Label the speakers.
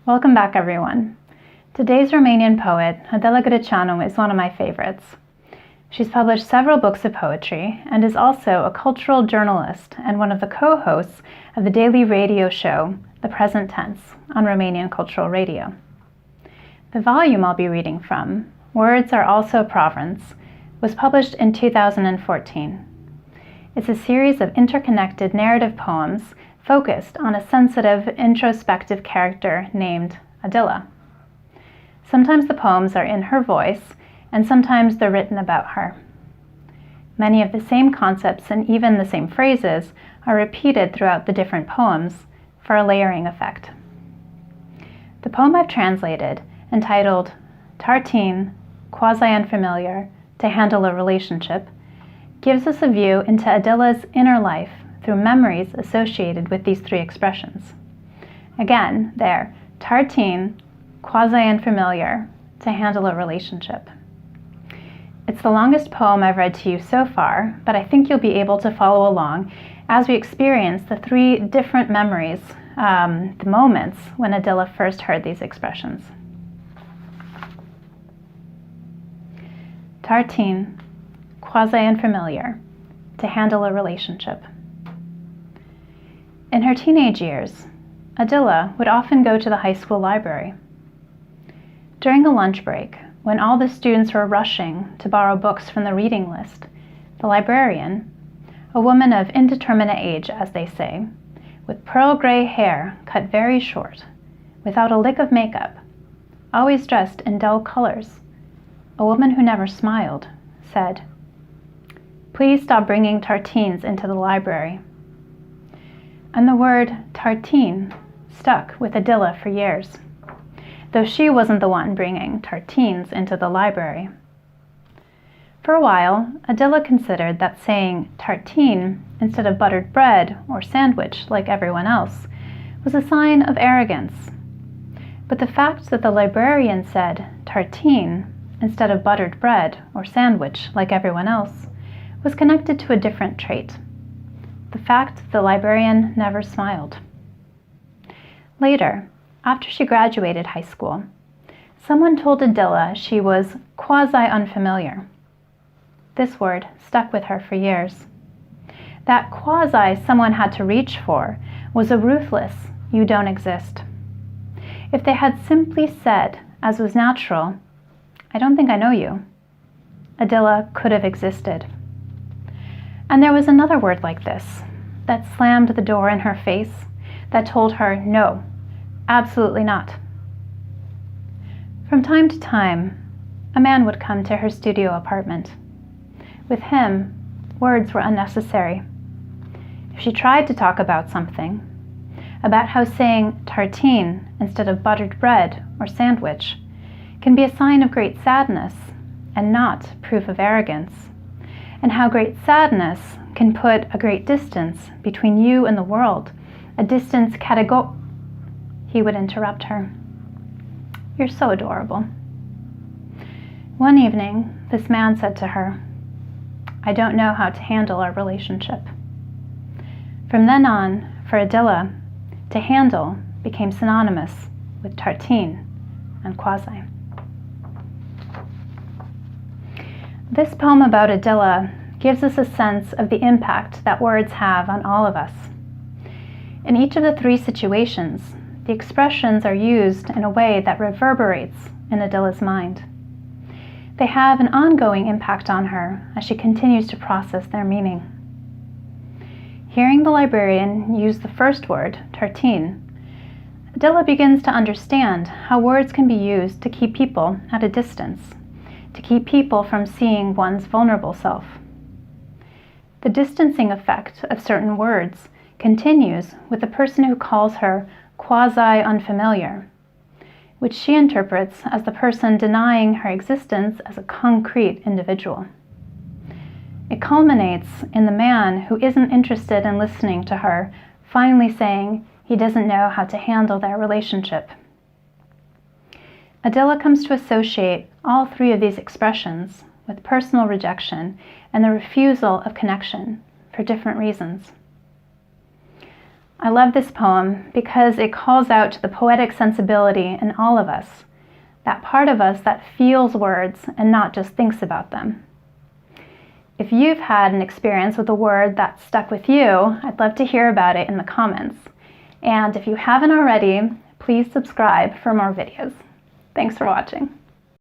Speaker 1: Welcome back, everyone. Today's Romanian poet, Adela Greceanu, is one of my favorites. She's published several books of poetry and is also a cultural journalist and one of the co-hosts of the daily radio show, The Present Tense, on Romanian Cultural Radio. The volume I'll be reading from, Words Are Also a Province, was published in 2014. It's a series of interconnected narrative poems focused on a sensitive, introspective character named Adila. Sometimes the poems are in her voice, and sometimes they're written about her. Many of the same concepts and even the same phrases are repeated throughout the different poems for a layering effect. The poem I've translated, entitled Tartine, Quasi-unfamiliar, to handle a relationship, gives us a view into Adila's inner life through memories associated with these three expressions. Again, they're Tartine, Quasi-unfamiliar, to handle a relationship. It's the longest poem I've read to you so far, but I think you'll be able to follow along as we experience the three different memories, the moments when Adila first heard these expressions. Tartine, Quasi-unfamiliar, to handle a relationship. In her teenage years, Adila would often go to the high school library. During a lunch break, when all the students were rushing to borrow books from the reading list, the librarian, a woman of indeterminate age, as they say, with pearl gray hair cut very short, without a lick of makeup, always dressed in dull colors, a woman who never smiled, said, "Please stop bringing tartines into the library." And the word tartine stuck with Adila for years, though she wasn't the one bringing tartines into the library. For a while, Adila considered that saying tartine instead of buttered bread or sandwich like everyone else was a sign of arrogance. But the fact that the librarian said tartine instead of buttered bread or sandwich like everyone else was connected to a different trait: the fact that the librarian never smiled. Later, after she graduated high school, someone told Adila she was quasi-unfamiliar. This word stuck with her for years. That quasi someone had to reach for was a ruthless "you don't exist." If they had simply said, as was natural, "I don't think I know you," Adila could have existed. And there was another word like this that slammed the door in her face, that told her no, absolutely not. From time to time, a man would come to her studio apartment. With him, words were unnecessary. If she tried to talk about something, about how saying tartine instead of buttered bread or sandwich can be a sign of great sadness and not proof of arrogance, and how great sadness can put a great distance between you and the world, a distance he would interrupt her. "You're so adorable." One evening, this man said to her, "I don't know how to handle our relationship." From then on, for Adila, to handle became synonymous with tartine and quasi. This poem about Adila gives us a sense of the impact that words have on all of us. In each of the three situations, the expressions are used in a way that reverberates in Adila's mind. They have an ongoing impact on her as she continues to process their meaning. Hearing the librarian use the first word, tartine, Adila begins to understand how words can be used to keep people at a distance, to keep people from seeing one's vulnerable self. The distancing effect of certain words continues with the person who calls her quasi-unfamiliar, which she interprets as the person denying her existence as a concrete individual. It culminates in the man who isn't interested in listening to her finally saying he doesn't know how to handle their relationship. Adila comes to associate all three of these expressions with personal rejection and the refusal of connection for different reasons. I love this poem because it calls out to the poetic sensibility in all of us, that part of us that feels words and not just thinks about them. If you've had an experience with a word that stuck with you, I'd love to hear about it in the comments. And if you haven't already, please subscribe for more videos. Thanks for watching.